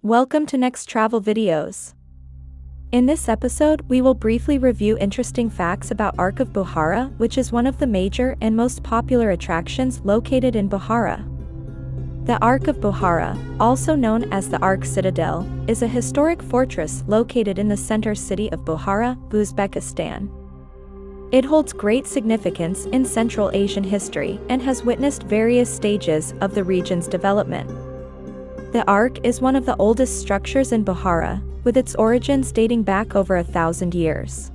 Welcome to Next Travel Videos. In this episode, we will briefly review interesting facts about Ark of Bukhara, which is one of the major and most popular attractions located in Bukhara. The Ark of Bukhara, also known as the Ark Citadel, is a historic fortress located in the center city of Bukhara, Uzbekistan. It holds great significance in Central Asian history and has witnessed various stages of the region's development. The Ark is one of the oldest structures in Bukhara, with its origins dating back over 1,000 years.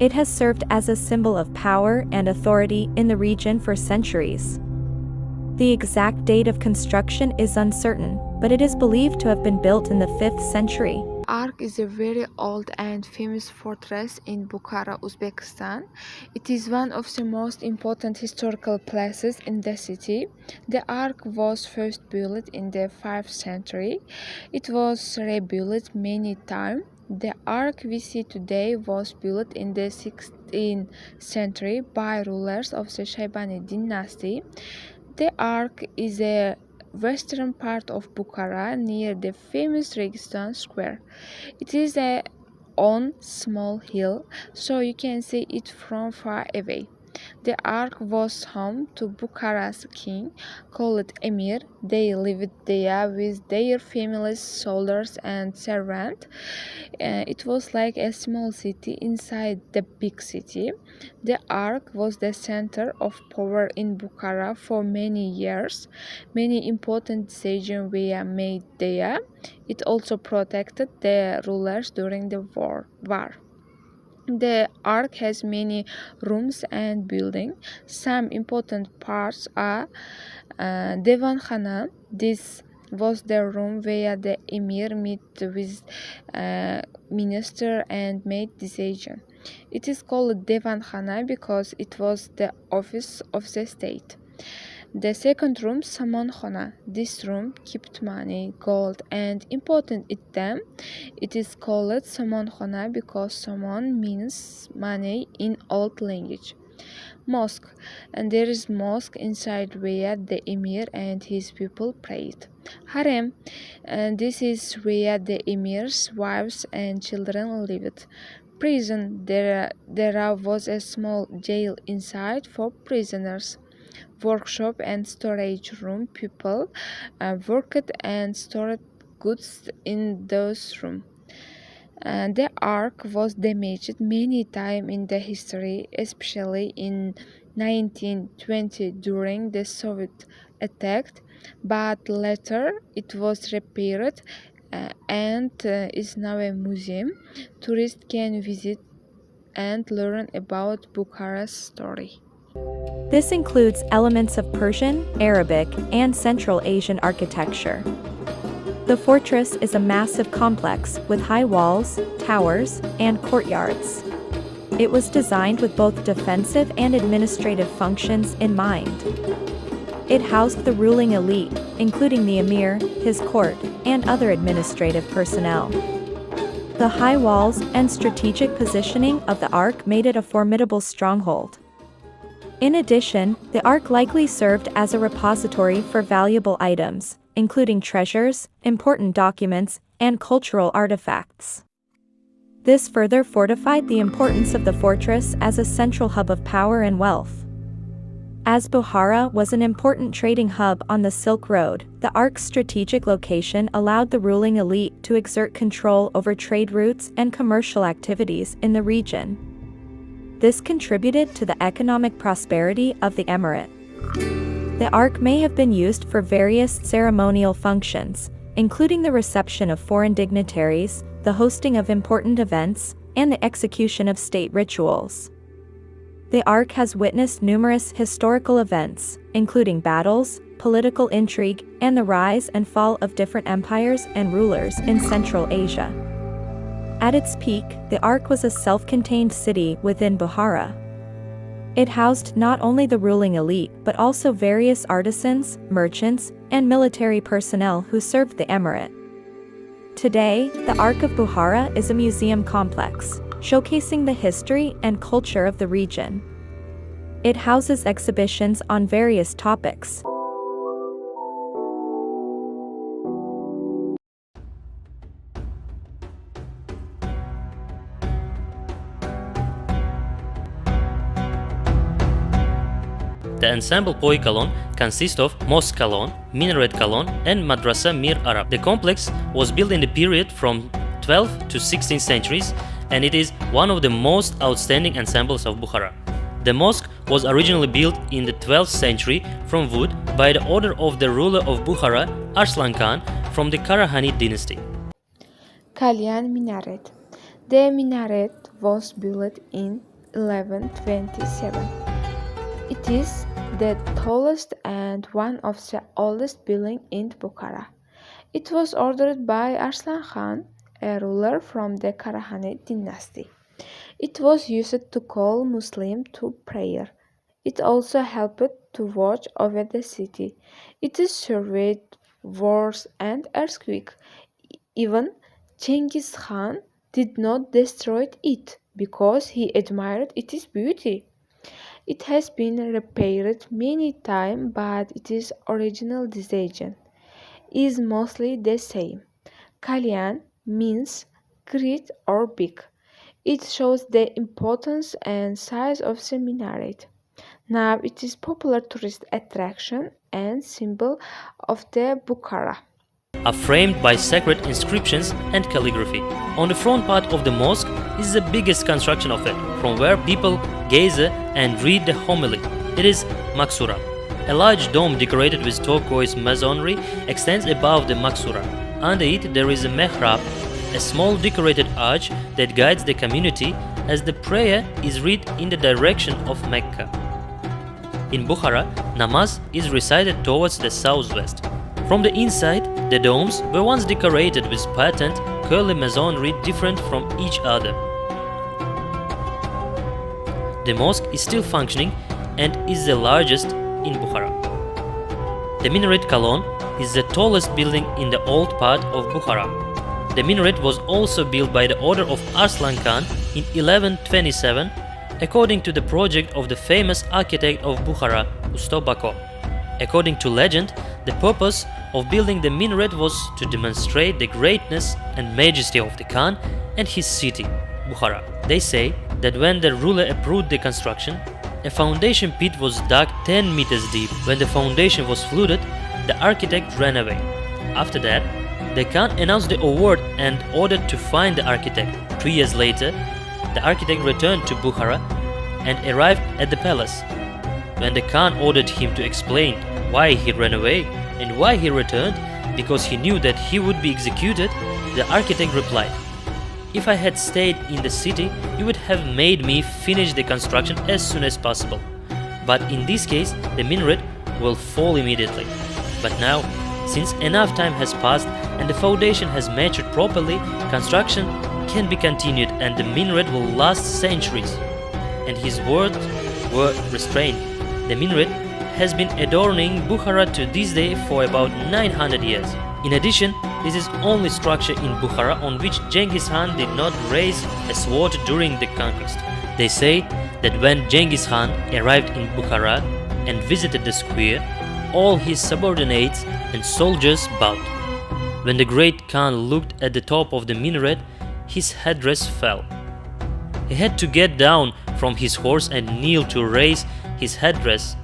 It has served as a symbol of power and authority in the region for centuries. The exact date of construction is uncertain, but it is believed to have been built in the 5th century. Ark is a very old and famous fortress in Bukhara, Uzbekistan. It is one of the most important historical places in the city. The Ark was first built in the 5th century. It was rebuilt many times. The Ark we see today was built in the 16th century by rulers of the Shaybani dynasty. The Ark is a western part of Bukhara near the famous Registan Square. It is on small hill, so you can see it from far away. The Ark was home to Bukhara's king, called Emir. They lived there with their families, soldiers, and servants. It was like a small city inside the big city. The Ark was the center of power in Bukhara for many years. Many important decisions were made there. It also protected the rulers during the war. The Ark has many rooms and buildings. Some important parts are Devan Khana. This was the room where the emir met with minister and made decision. It is called Devan Khana because it was the office of the state. The second room, Saman Khana. This room kept money, gold, and important items. It is called Saman Khana because Saman means money in old language. Mosque, and there is mosque inside where the emir and his people prayed. Harem, and this is where the emir's wives and children lived. Prison, there was a small jail inside for prisoners. Workshop and storage room, people worked and stored goods in those rooms. The Ark was damaged many times in the history, especially in 1920 during the Soviet attack, but later it was repaired and is now a museum. Tourists can visit and learn about Bukhara's story. This includes elements of Persian, Arabic, and Central Asian architecture. The fortress is a massive complex with high walls, towers, and courtyards. It was designed with both defensive and administrative functions in mind. It housed the ruling elite, including the emir, his court, and other administrative personnel. The high walls and strategic positioning of the Ark made it a formidable stronghold. In addition, the Ark likely served as a repository for valuable items, including treasures, important documents, and cultural artifacts. This further fortified the importance of the fortress as a central hub of power and wealth. As Bukhara was an important trading hub on the Silk Road, the Ark's strategic location allowed the ruling elite to exert control over trade routes and commercial activities in the region. This contributed to the economic prosperity of the emirate. The Ark may have been used for various ceremonial functions, including the reception of foreign dignitaries, the hosting of important events, and the execution of state rituals. The Ark has witnessed numerous historical events, including battles, political intrigue, and the rise and fall of different empires and rulers in Central Asia. At its peak, the Ark was a self-contained city within Bukhara. It housed not only the ruling elite but also various artisans, merchants, and military personnel who served the emirate. Today, the Ark of Bukhara is a museum complex, showcasing the history and culture of the region. It houses exhibitions on various topics. The ensemble Poi Kalon consists of Mosque Kalon, Minaret Kalon, and Madrasa Mir Arab. The complex was built in the period from 12th to 16th centuries, and it is one of the most outstanding ensembles of Bukhara. The mosque was originally built in the 12th century from wood by the order of the ruler of Bukhara, Arslan Khan, from the Karahanid dynasty. Kalyan Minaret. The minaret was built in 1127. It is the tallest and one of the oldest buildings in Bukhara. It was ordered by Arslan Khan, a ruler from the Karahanid dynasty. It was used to call Muslims to prayer. It also helped to watch over the city. It survived wars and earthquakes. Even Genghis Khan did not destroy it because he admired its beauty. It has been repaired many times, but its original design is mostly the same. Kalyan means great or big. It shows the importance and size of the minaret. Now it is popular tourist attraction and symbol of the Bukhara. Are framed by sacred inscriptions and calligraphy. On the front part of the mosque is the biggest construction of it, from where people gaze and read the homily. It is Maksura. A large dome decorated with turquoise masonry extends above the Maksura. Under it there is a mihrab, a small decorated arch that guides the community as the prayer is read in the direction of Mecca. In Bukhara, namaz is recited towards the southwest. From the inside, the domes were once decorated with patterned, curly masonry different from each other. The mosque is still functioning and is the largest in Bukhara. The Minaret Kalon is the tallest building in the old part of Bukhara. The minaret was also built by the order of Arslan Khan in 1127, according to the project of the famous architect of Bukhara, Usto Bako. According to legend, the purpose of building the minaret was to demonstrate the greatness and majesty of the Khan and his city, Bukhara. They say that when the ruler approved the construction, a foundation pit was dug 10 meters deep. When the foundation was flooded, the architect ran away. After that, the Khan announced the award and ordered to find the architect. 3 years later, the architect returned to Bukhara and arrived at the palace. When the Khan ordered him to explain why he ran away and why he returned, because he knew that he would be executed, the architect replied, "If I had stayed in the city, you would have made me finish the construction as soon as possible. But in this case, the minaret will fall immediately. But now, since enough time has passed and the foundation has matured properly, construction can be continued and the minaret will last centuries." And his words were restrained. The minaret has been adorning Bukhara to this day for about 900 years. In addition, this is only structure in Bukhara on which Genghis Khan did not raise a sword during the conquest. They say that when Genghis Khan arrived in Bukhara and visited the square, all his subordinates and soldiers bowed. When the great Khan looked at the top of the minaret, his headdress fell. He had to get down from his horse and kneel to raise his headdress.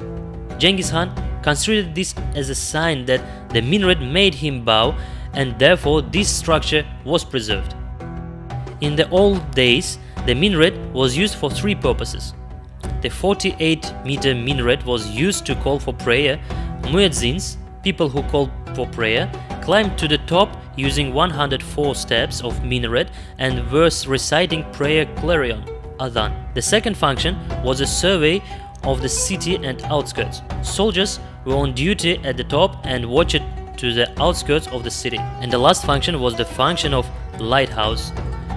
Genghis Khan considered this as a sign that the minaret made him bow, and therefore this structure was preserved. In the old days, the minaret was used for 3 purposes. The 48-meter minaret was used to call for prayer. Muezzins, people who called for prayer, climbed to the top using 104 steps of minaret and were reciting prayer clarion, adhan. The second function was a survey of the city and outskirts. Soldiers were on duty at the top and watched to the outskirts of the city. And the last function was the function of lighthouse,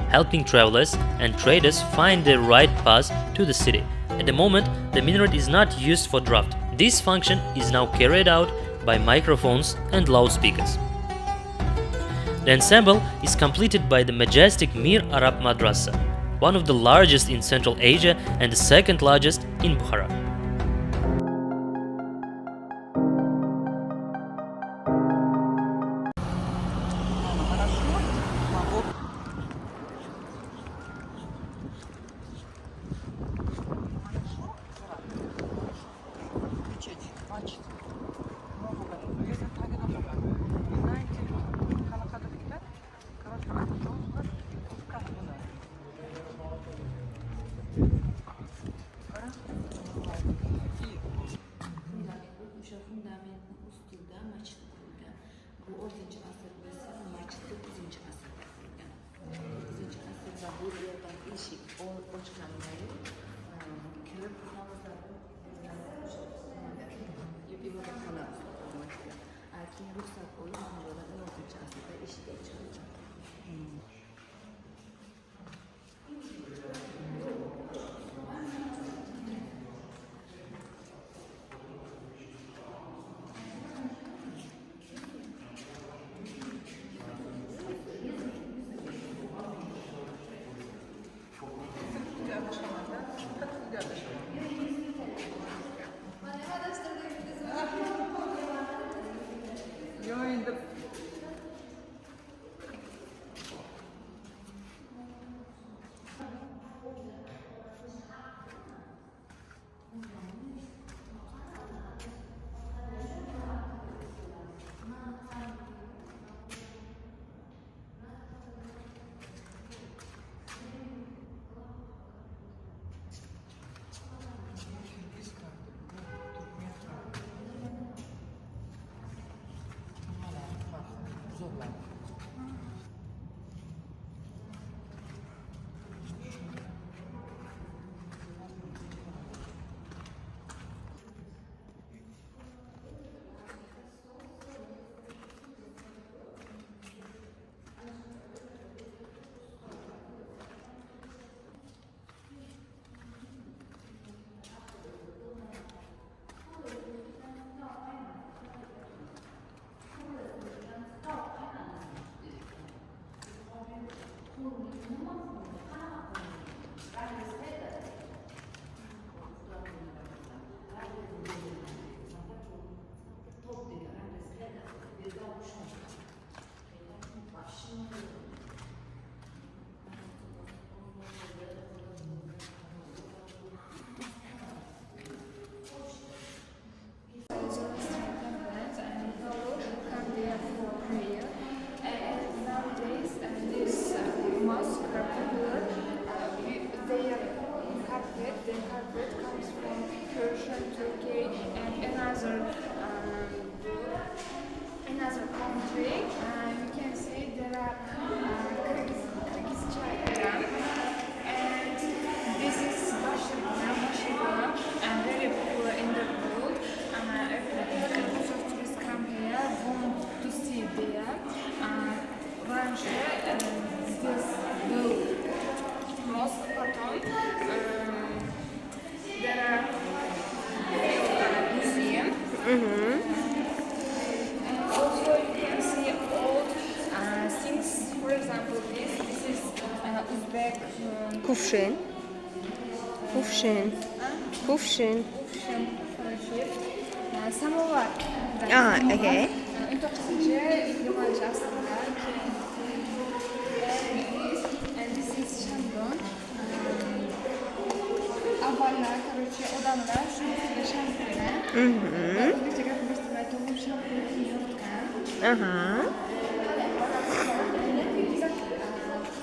helping travelers and traders find the right path to the city. At the moment, the minaret is not used for draft. This function is now carried out by microphones and loudspeakers. The ensemble is completed by the majestic Mir Arab Madrasa, one of the largest in Central Asia and the second largest in Bukhara. почканları köp havuzları ibadet kılarız otomatikten. Erkeğin ruhsat koyup onlardan ortaya aslında eşit geçiyor. The carpet comes from Persia, Turkey, and another country. You can see there are Kyrgyz children, and this is Bashirgan, and very popular in the world. Lots of tourists come here, want to see there. This mosque pattern. There are museum. And also you can see old things. For example, this is Uzbek Kuvшин. samovar. Okay. Это and this is Shandon. Avvallar, odamlar shunday shampirlar. O'zbekcha gapirishda to'g'ri shampir yotgan.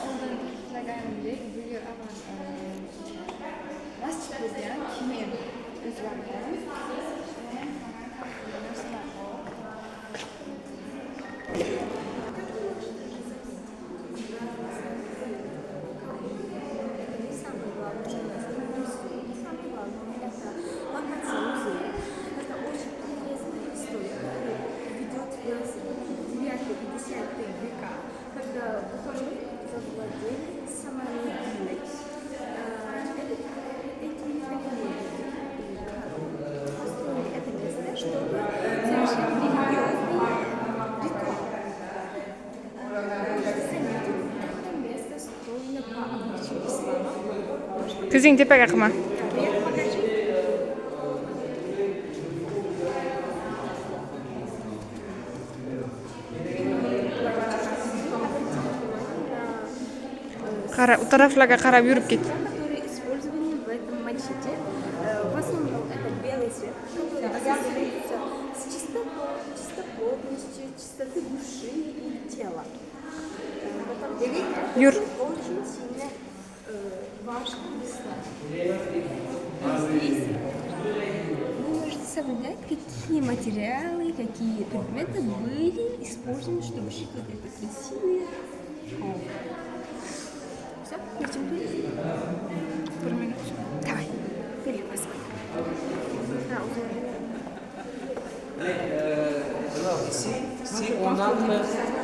Oldin ta'kidlaganimdek, bu yer avval masjid bo'lgan, keyin o'zgargan. Когда Бухару завладели самые длинные. Эти механизмы построили это место, чтобы совершить религиозный ритуал. Заметьте, это место строено по обычаю ислама. Qizing tepaga qilma. Qara, u taraflarga qarab yurib ket. Которые использованы в этом мачете, в основном это белый цвет, который ассоциируется с чистоплотностью, чистоты души и тела. Юр. Очень сильно важно ислам. Здесь вы можете соблюдать, какие материалы, какие предметы были использованы, чтобы шить вот это красивое шоу. Все, на чем Ici, on entre.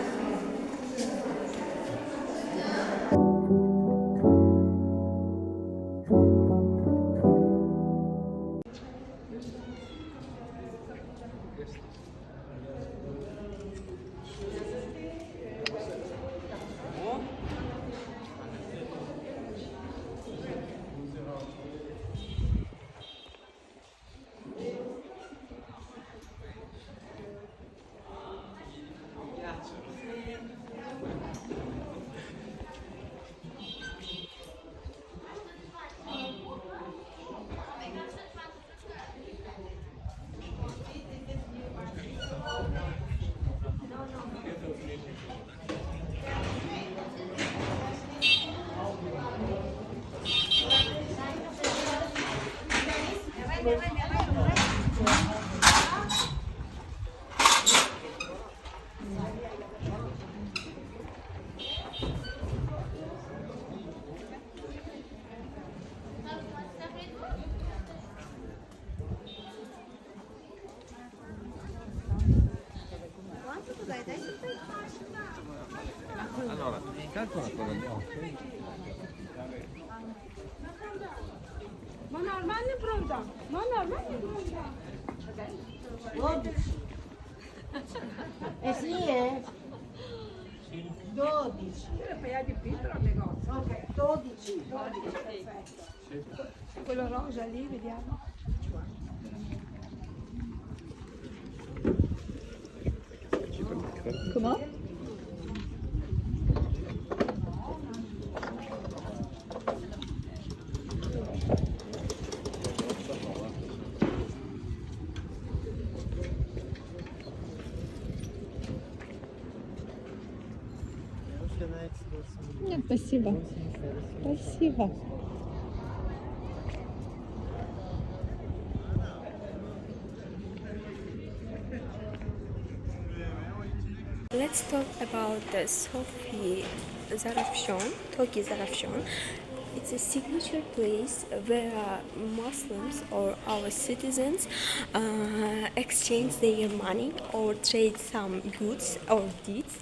Allora, calcola cosa abbiamo. Ma normalno è pronta? Ma normalno è pronta? 12. Sì, 12. Ok, 12. Perfetto. Quello rosa lì, vediamo. Come? Нет, спасибо. Спасибо. Let's talk about the Sofi Zarafshan, Toki Zarafshan. It's a signature place where Muslims or our citizens exchange their money or trade some goods or deeds.